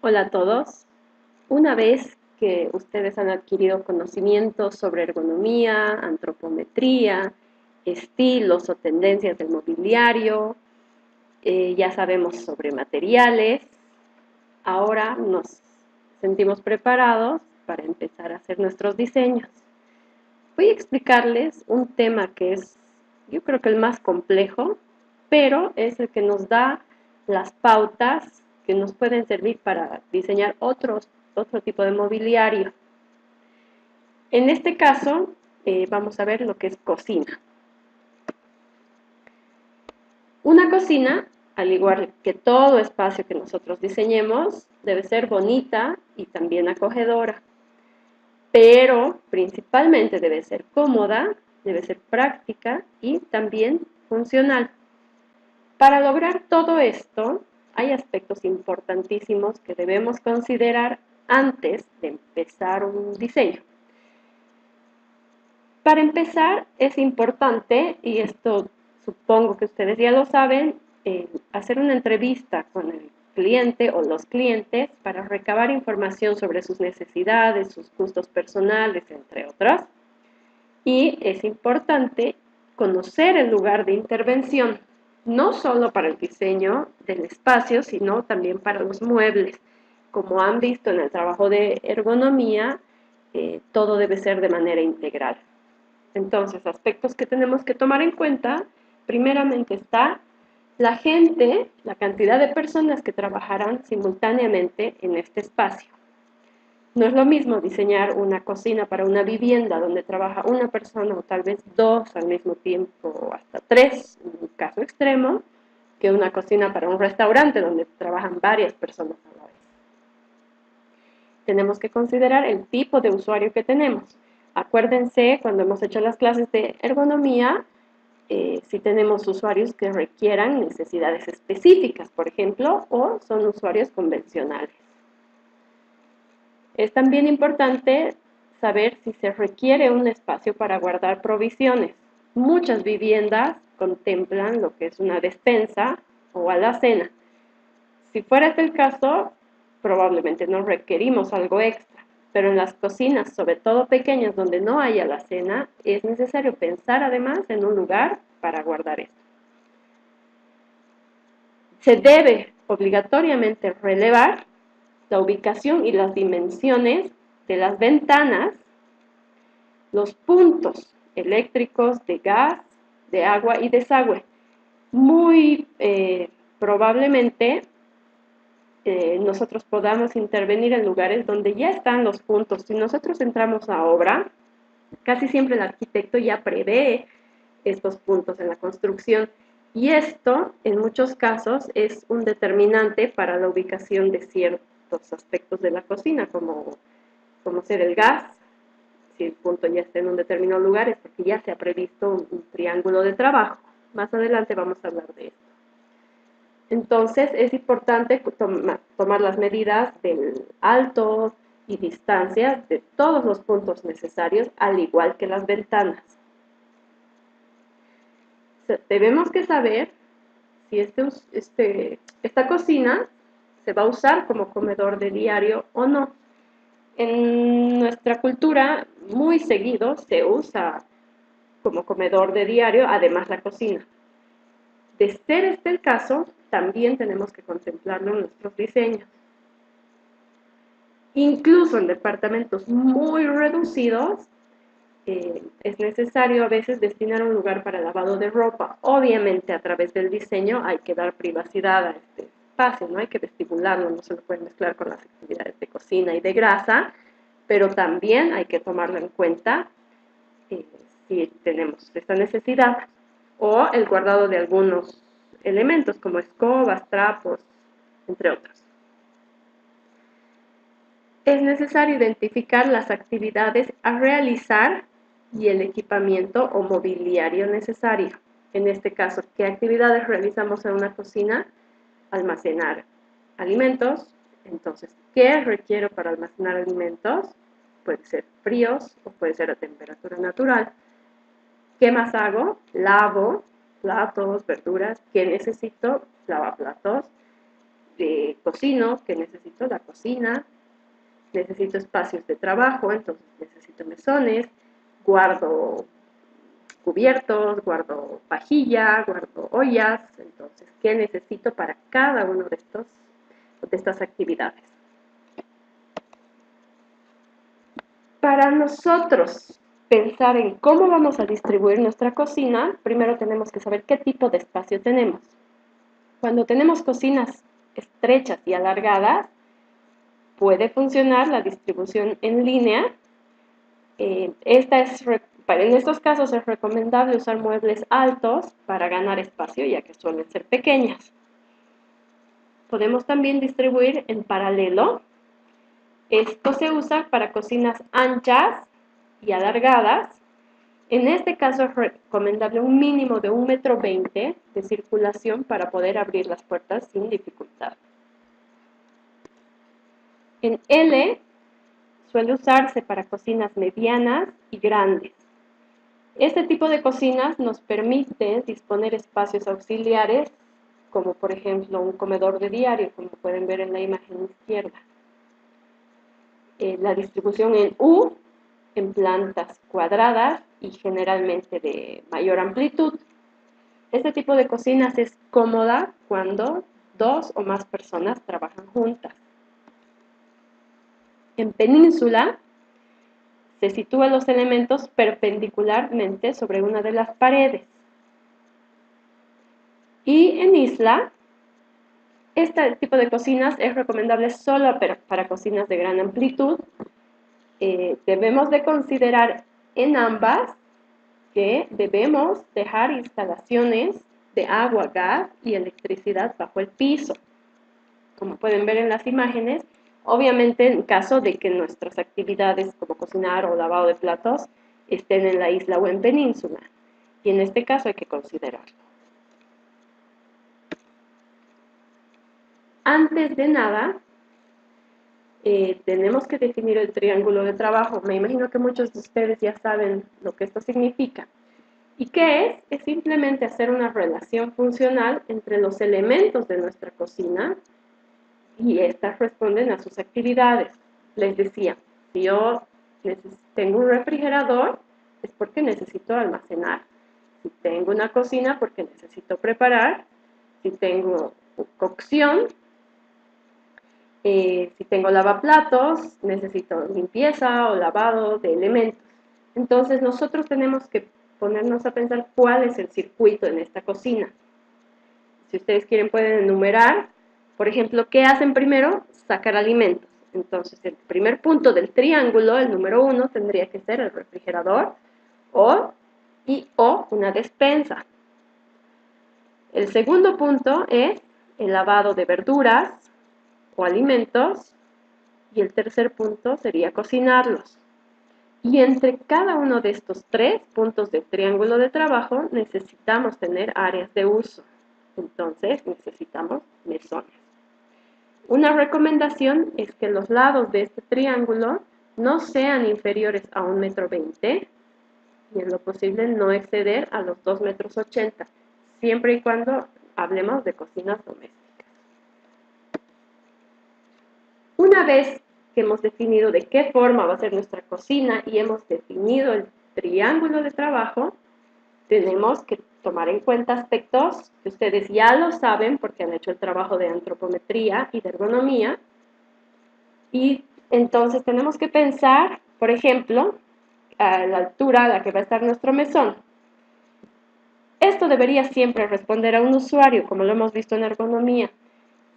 Hola a todos. Una vez que ustedes han adquirido conocimientos sobre ergonomía, antropometría, estilos o tendencias del mobiliario, ya sabemos sobre materiales, ahora nos sentimos preparados para empezar a hacer nuestros diseños. Voy a explicarles un tema que es, yo creo que el más complejo, pero es el que nos da las pautas que nos pueden servir para diseñar otro tipo de mobiliario. En este caso, vamos a ver lo que es cocina. Una cocina, al igual que todo espacio que nosotros diseñemos, debe ser bonita y también acogedora, pero principalmente debe ser cómoda, debe ser práctica y también funcional. Para lograr todo esto, hay aspectos importantísimos que debemos considerar antes de empezar un diseño. Para empezar, es importante, y esto supongo que ustedes ya lo saben, hacer una entrevista con el cliente o los clientes para recabar información sobre sus necesidades, sus gustos personales, entre otras. Y es importante conocer el lugar de intervención, no solo para el diseño del espacio, sino también para los muebles. Como han visto en el trabajo de ergonomía, todo debe ser de manera integral. Entonces, aspectos que tenemos que tomar en cuenta, primeramente está la gente, la cantidad de personas que trabajarán simultáneamente en este espacio. No es lo mismo diseñar una cocina para una vivienda donde trabaja una persona o tal vez dos al mismo tiempo o hasta tres, en un caso extremo, que una cocina para un restaurante donde trabajan varias personas a la vez. Tenemos que considerar el tipo de usuario que tenemos. Acuérdense, cuando hemos hecho las clases de ergonomía, si tenemos usuarios que requieran necesidades específicas, por ejemplo, o son usuarios convencionales. Es también importante saber si se requiere un espacio para guardar provisiones. Muchas viviendas contemplan lo que es una despensa o alacena. Si fuera este el caso, probablemente no requerimos algo extra, pero en las cocinas, sobre todo pequeñas donde no hay alacena, es necesario pensar además en un lugar para guardar esto. Se debe obligatoriamente relevar la ubicación y las dimensiones de las ventanas, los puntos eléctricos de gas, de agua y desagüe. Muy probablemente nosotros podamos intervenir en lugares donde ya están los puntos. Si nosotros entramos a obra, casi siempre el arquitecto ya prevé estos puntos en la construcción y esto en muchos casos es un determinante para la ubicación de ciertos aspectos de la cocina, como ser el gas. Si el punto ya está en un determinado lugar es porque ya se ha previsto un triángulo de trabajo. Más adelante vamos a hablar de esto. Entonces es importante tomar las medidas del alto y distancia de todos los puntos necesarios, al igual que las ventanas. Debemos que saber si esta cocina se va a usar como comedor de diario o no. En nuestra cultura muy seguido se usa como comedor de diario, además la cocina. De ser este el caso, también tenemos que contemplarlo en nuestros diseños. Incluso en departamentos muy reducidos, es necesario a veces destinar un lugar para lavado de ropa. Obviamente, a través del diseño hay que dar privacidad a este espacio, no hay que vestibularlo, no se lo puede mezclar con las actividades de cocina y de grasa, pero también hay que tomarlo en cuenta si tenemos esta necesidad, o el guardado de algunos elementos como escobas, trapos, entre otros. Es necesario identificar las actividades a realizar y el equipamiento o mobiliario necesario. En este caso, ¿qué actividades realizamos en una cocina? Almacenar alimentos. Entonces, ¿qué requiero para almacenar alimentos? Puede ser fríos o puede ser a temperatura natural. ¿Qué más hago? Lavo platos, verduras. ¿Qué necesito? Lavaplatos. cocino, que necesito la cocina, necesito espacios de trabajo, entonces necesito mesones, guardo cubiertos, guardo vajilla, guardo ollas, entonces, ¿qué necesito para cada uno de estas actividades? Para nosotros pensar en cómo vamos a distribuir nuestra cocina, primero tenemos que saber qué tipo de espacio tenemos. Cuando tenemos cocinas estrechas y alargadas, puede funcionar la distribución en línea. En estos casos es recomendable usar muebles altos para ganar espacio, ya que suelen ser pequeñas. Podemos también distribuir en paralelo. Esto se usa para cocinas anchas y alargadas. En este caso es recomendable un mínimo de 1,20 m de circulación para poder abrir las puertas sin dificultad. En L suele usarse para cocinas medianas y grandes. Este tipo de cocinas nos permite disponer espacios auxiliares, como por ejemplo un comedor de diario, como pueden ver en la imagen izquierda. La distribución en U, en plantas cuadradas y generalmente de mayor amplitud. Este tipo de cocinas es cómoda cuando 2 o más personas trabajan juntas. En península, se sitúan los elementos perpendicularmente sobre una de las paredes. Y en isla, este tipo de cocinas es recomendable solo para cocinas de gran amplitud. Debemos de considerar en ambas que debemos dejar instalaciones de agua, gas y electricidad bajo el piso. Como pueden ver en las imágenes, obviamente en caso de que nuestras actividades como cocinar o lavado de platos estén en la isla o en península. Y en este caso hay que considerarlo. Antes de nada, tenemos que definir el triángulo de trabajo. Me imagino que muchos de ustedes ya saben lo que esto significa. ¿Y qué es? Es simplemente hacer una relación funcional entre los elementos de nuestra cocina y estas responden a sus actividades. Les decía, si yo tengo un refrigerador, es porque necesito almacenar. Si tengo una cocina, porque necesito preparar. Si tengo cocción, si tengo lavaplatos, necesito limpieza o lavado de elementos. Entonces nosotros tenemos que ponernos a pensar cuál es el circuito en esta cocina. Si ustedes quieren pueden enumerar, por ejemplo, ¿qué hacen primero? Sacar alimentos. Entonces el primer punto del triángulo, el número 1, tendría que ser el refrigerador o una despensa. El segundo punto es el lavado de verduras o alimentos, y el tercer punto sería cocinarlos. Y entre cada uno de estos 3 puntos del triángulo de trabajo necesitamos tener áreas de uso. Entonces necesitamos mesones. Una recomendación es que los lados de este triángulo no sean inferiores a 1,20 m y en lo posible no exceder a los 2,80 m, siempre y cuando hablemos de cocinas domésticas. Una vez que hemos definido de qué forma va a ser nuestra cocina y hemos definido el triángulo de trabajo, tenemos que tomar en cuenta aspectos que ustedes ya lo saben porque han hecho el trabajo de antropometría y de ergonomía. Y entonces tenemos que pensar, por ejemplo, a la altura a la que va a estar nuestro mesón. Esto debería siempre responder a un usuario, como lo hemos visto en ergonomía.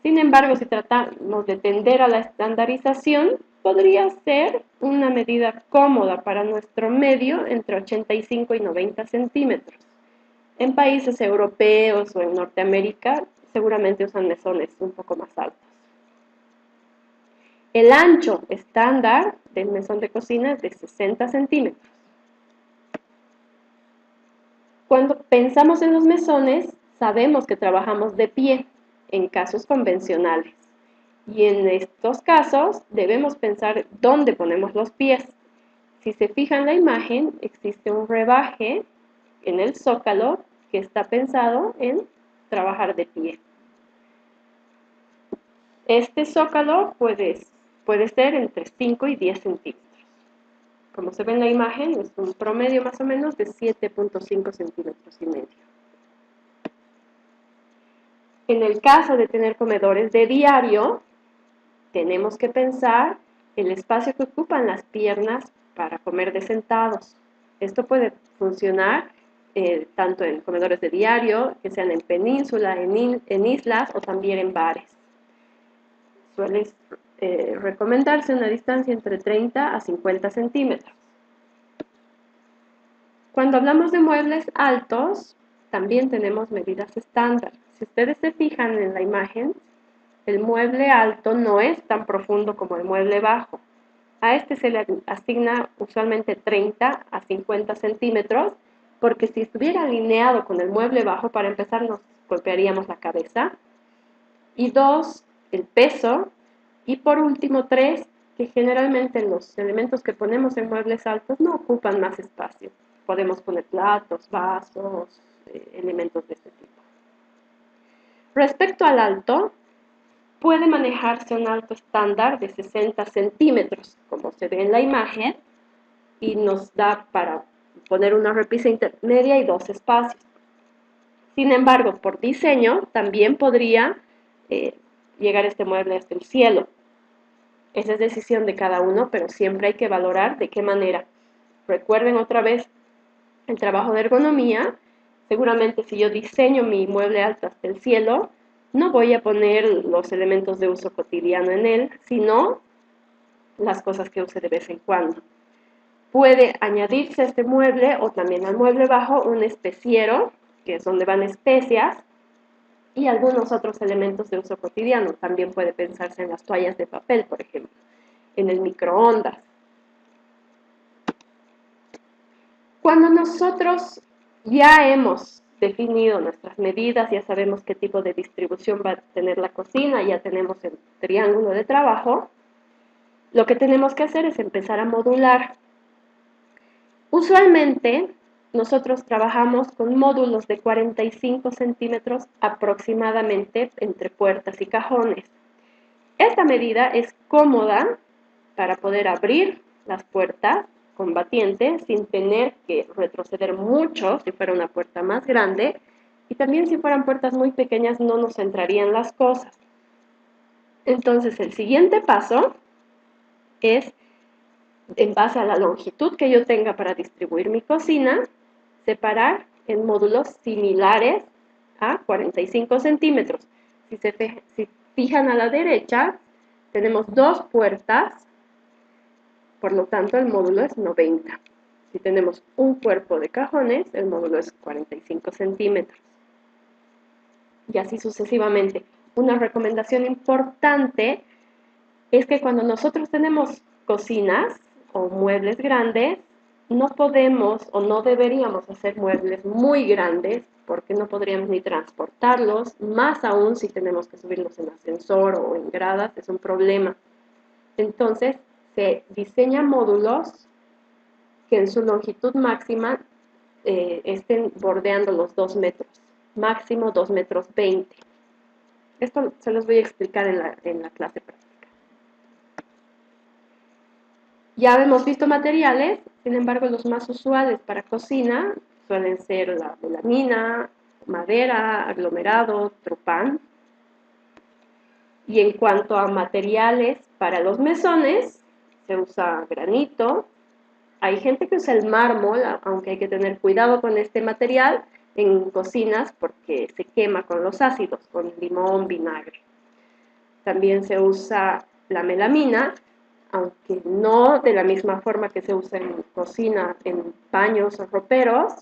Sin embargo, si tratamos de tender a la estandarización, podría ser una medida cómoda para nuestro medio entre 85 y 90 centímetros. En países europeos o en Norteamérica, seguramente usan mesones un poco más altos. El ancho estándar del mesón de cocina es de 60 centímetros. Cuando pensamos en los mesones, sabemos que trabajamos de pie en casos convencionales. Y en estos casos debemos pensar dónde ponemos los pies. Si se fijan en la imagen, existe un rebaje en el zócalo que está pensado en trabajar de pie. Este zócalo puede ser entre 5 y 10 centímetros. Como se ve en la imagen, es un promedio más o menos de 7.5 centímetros y medio. En el caso de tener comedores de diario, tenemos que pensar el espacio que ocupan las piernas para comer de sentados. Esto puede funcionar tanto en comedores de diario, que sean en península, en islas o también en bares. Suele recomendarse una distancia entre 30 a 50 centímetros. Cuando hablamos de muebles altos, también tenemos medidas estándar. Si ustedes se fijan en la imagen, el mueble alto no es tan profundo como el mueble bajo. A este se le asigna usualmente 30 a 50 centímetros, porque si estuviera alineado con el mueble bajo, para empezar nos golpearíamos la cabeza. Y 2, el peso. Y por último, 3, que generalmente los elementos que ponemos en muebles altos no ocupan más espacio. Podemos poner platos, vasos, elementos de este tipo. Respecto al alto, puede manejarse un alto estándar de 60 centímetros, como se ve en la imagen, y nos da para poner una repisa intermedia y 2 espacios. Sin embargo, por diseño, también podría llegar este mueble hasta el cielo. Esa es decisión de cada uno, pero siempre hay que valorar de qué manera. Recuerden otra vez el trabajo de ergonomía. Seguramente si yo diseño mi mueble alto hasta el cielo, no voy a poner los elementos de uso cotidiano en él, sino las cosas que use de vez en cuando. Puede añadirse a este mueble o también al mueble bajo un especiero, que es donde van especias, y algunos otros elementos de uso cotidiano. También puede pensarse en las toallas de papel, por ejemplo, en el microondas. Cuando nosotros ya hemos definido nuestras medidas, ya sabemos qué tipo de distribución va a tener la cocina, ya tenemos el triángulo de trabajo, lo que tenemos que hacer es empezar a modular. Usualmente, nosotros trabajamos con módulos de 45 centímetros aproximadamente entre puertas y cajones. Esta medida es cómoda para poder abrir las puertas combatientes sin tener que retroceder mucho si fuera una puerta más grande, y también si fueran puertas muy pequeñas no nos entrarían las cosas. Entonces el siguiente paso es, en base a la longitud que yo tenga para distribuir mi cocina, separar en módulos similares a 45 centímetros. Si fijan a la derecha, tenemos 2 puertas, por lo tanto el módulo es 90. Si tenemos un cuerpo de cajones, el módulo es 45 centímetros. Y así sucesivamente. Una recomendación importante es que cuando nosotros tenemos cocinas o muebles grandes, no podemos o no deberíamos hacer muebles muy grandes porque no podríamos ni transportarlos, más aún si tenemos que subirlos en ascensor o en gradas, es un problema. Entonces, se diseñan módulos que en su longitud máxima estén bordeando los 2 metros, máximo 2 metros 20. Esto se los voy a explicar en la clase práctica. Ya hemos visto materiales, sin embargo los más usuales para cocina suelen ser la melamina, madera, aglomerado, tropán. Y en cuanto a materiales para los mesones, se usa granito. Hay gente que usa el mármol, aunque hay que tener cuidado con este material en cocinas porque se quema con los ácidos, con limón, vinagre. También se usa la melamina, aunque no de la misma forma que se usa en cocina, en baños o roperos.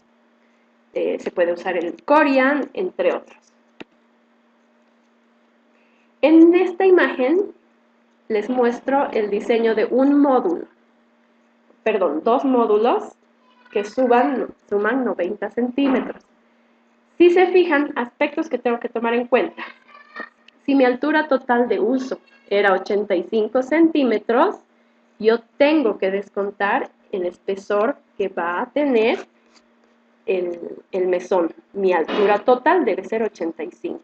Se puede usar el corian, entre otros. En esta imagen les muestro el diseño de un módulo, perdón, 2 módulos que suman 90 centímetros. Si se fijan, aspectos que tengo que tomar en cuenta. Si mi altura total de uso era 85 centímetros, yo tengo que descontar el espesor que va a tener el mesón. Mi altura total debe ser 85.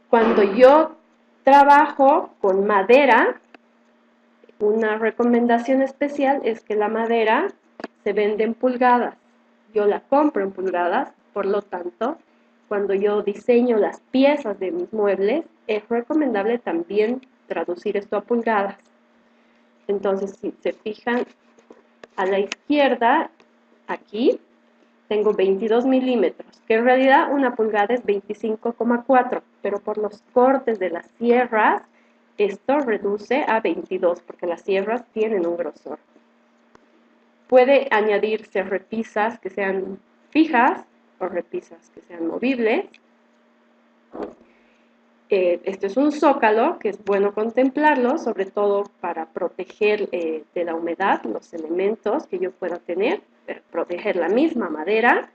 Cuando yo trabajo con madera, una recomendación especial es que la madera se vende en pulgadas. Yo la compro en pulgadas, por lo tanto, cuando yo diseño las piezas de mis muebles, es recomendable también traducir esto a pulgadas. Entonces, si se fijan a la izquierda, aquí, tengo 22 milímetros, que en realidad una pulgada es 25,4, pero por los cortes de las sierras, esto reduce a 22, porque las sierras tienen un grosor. Puede añadirse repisas que sean fijas o repisas que sean movibles. Esto es un zócalo que es bueno contemplarlo, sobre todo para proteger de la humedad los elementos que yo pueda tener, proteger la misma madera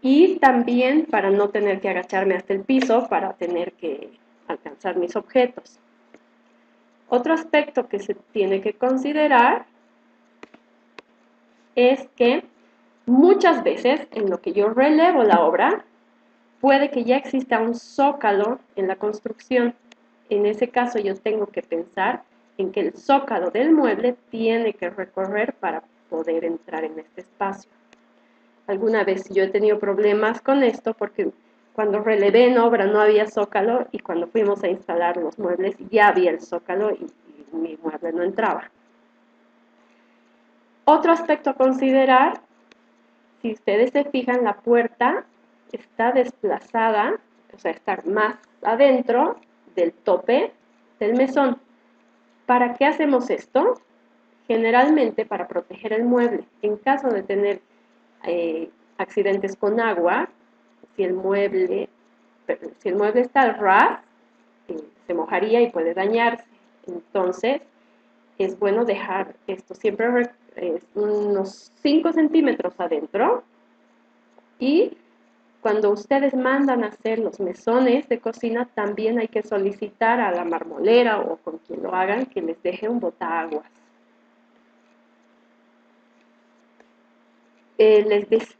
y también para no tener que agacharme hasta el piso para tener que alcanzar mis objetos. Otro aspecto que se tiene que considerar es que muchas veces en lo que yo relevo la obra, puede que ya exista un zócalo en la construcción. En ese caso yo tengo que pensar en que el zócalo del mueble tiene que recorrer para poder entrar en este espacio. Alguna vez yo he tenido problemas con esto porque cuando relevé en obra no había zócalo y cuando fuimos a instalar los muebles ya había el zócalo y mi mueble no entraba. Otro aspecto a considerar, si ustedes se fijan, la puerta está desplazada, o sea, está más adentro del tope del mesón. ¿Para qué hacemos esto? Generalmente para proteger el mueble. En caso de tener accidentes con agua, si el mueble está al ras, se mojaría y puede dañarse. Entonces, es bueno dejar esto siempre unos 5 centímetros adentro. Y cuando ustedes mandan a hacer los mesones de cocina, también hay que solicitar a la marmolera o con quien lo hagan que les deje un botaguas.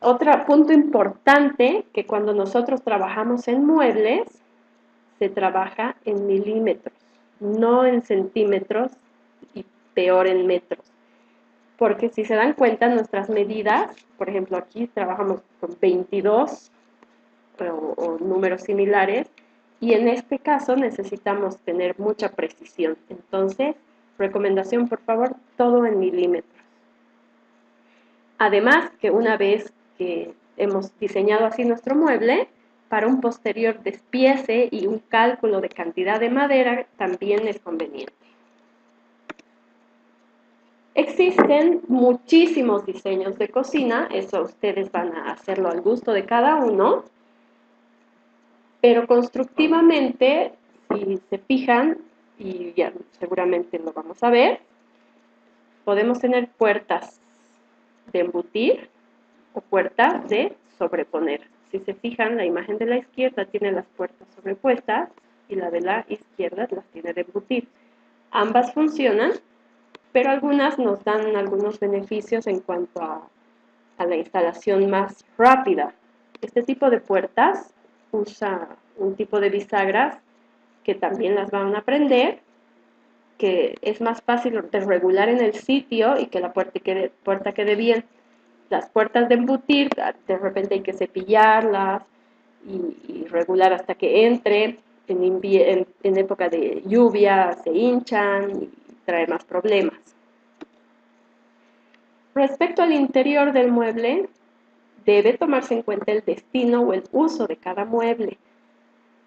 Otro punto importante, que cuando nosotros trabajamos en muebles, se trabaja en milímetros, no en centímetros y peor en metros. Porque si se dan cuenta, nuestras medidas, por ejemplo, aquí trabajamos con 22 o números similares, y en este caso necesitamos tener mucha precisión. Entonces, recomendación, por favor, todo en milímetros. Además, que una vez que hemos diseñado así nuestro mueble, para un posterior despiece y un cálculo de cantidad de madera también es conveniente. Existen muchísimos diseños de cocina, eso ustedes van a hacerlo al gusto de cada uno, pero constructivamente, si se fijan, y ya seguramente lo vamos a ver, podemos tener puertas de embutir o puertas de sobreponer. Si se fijan, la imagen de la izquierda tiene las puertas sobrepuestas y la de la izquierda las tiene de embutir. Ambas funcionan, pero algunas nos dan algunos beneficios en cuanto a la instalación más rápida. Este tipo de puertas usa un tipo de bisagras que también las van a aprender, que es más fácil de regular en el sitio y que la puerta quede bien. Las puertas de embutir, de repente hay que cepillarlas y regular hasta que entre. En época de lluvia se hinchan y trae más problemas. Respecto al interior del mueble, debe tomarse en cuenta el destino o el uso de cada mueble.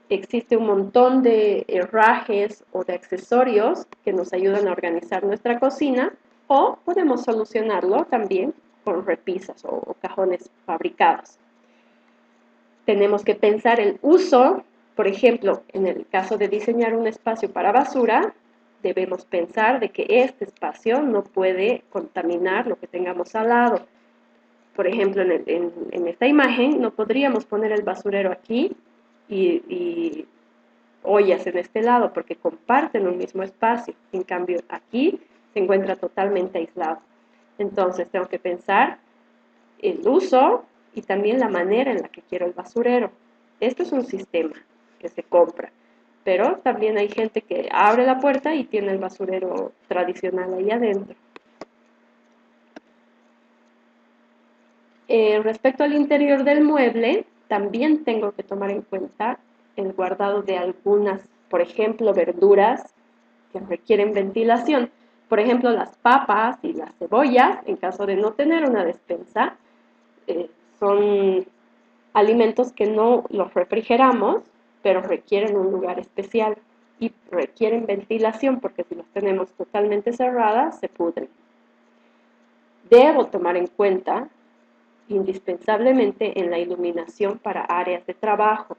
Existe un montón de herrajes o de accesorios que nos ayudan a organizar nuestra cocina, o podemos solucionarlo también con repisas o cajones fabricados. Tenemos que pensar el uso, por ejemplo, en el caso de diseñar un espacio para basura, debemos pensar de que este espacio no puede contaminar lo que tengamos al lado. Por ejemplo, en esta imagen no podríamos poner el basurero aquí y ollas en este lado porque comparten un mismo espacio. En cambio, aquí se encuentra totalmente aislado. Entonces, tengo que pensar el uso y también la manera en la que quiero el basurero. Esto es un sistema que se compra. pero también hay gente que abre la puerta y tiene el basurero tradicional ahí adentro. Respecto al interior del mueble, también tengo que tomar en cuenta el guardado de algunas, por ejemplo, verduras que requieren ventilación. Por ejemplo, las papas y las cebollas, en caso de no tener una despensa, son alimentos que no los refrigeramos, pero requieren un lugar especial y requieren ventilación, porque si los tenemos totalmente cerradas, se pudren. Debo tomar en cuenta indispensablemente en la iluminación para áreas de trabajo.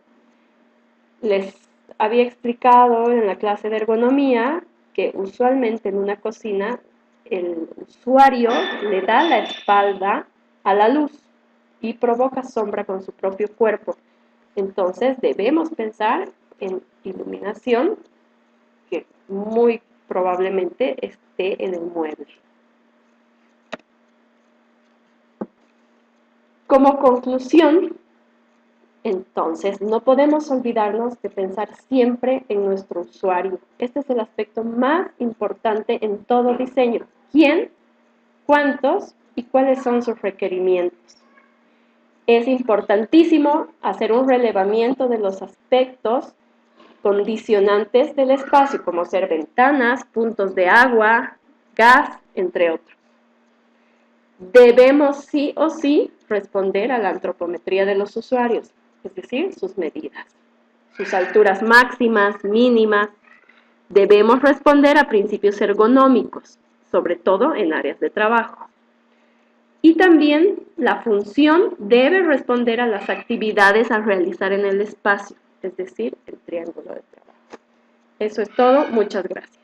Les había explicado en la clase de ergonomía que usualmente en una cocina el usuario le da la espalda a la luz y provoca sombra con su propio cuerpo. Entonces debemos pensar en iluminación que muy probablemente esté en el mueble. Como conclusión, entonces, no podemos olvidarnos de pensar siempre en nuestro usuario. Este es el aspecto más importante en todo diseño. ¿Quién? ¿Cuántos? ¿Y cuáles son sus requerimientos? Es importantísimo hacer un relevamiento de los aspectos condicionantes del espacio, como ser ventanas, puntos de agua, gas, entre otros. Debemos sí o sí responder a la antropometría de los usuarios, es decir, sus medidas, sus alturas máximas, mínimas. Debemos responder a principios ergonómicos, sobre todo en áreas de trabajo. Y también la función debe responder a las actividades a realizar en el espacio, es decir, el triángulo de trabajo. Eso es todo. Muchas gracias.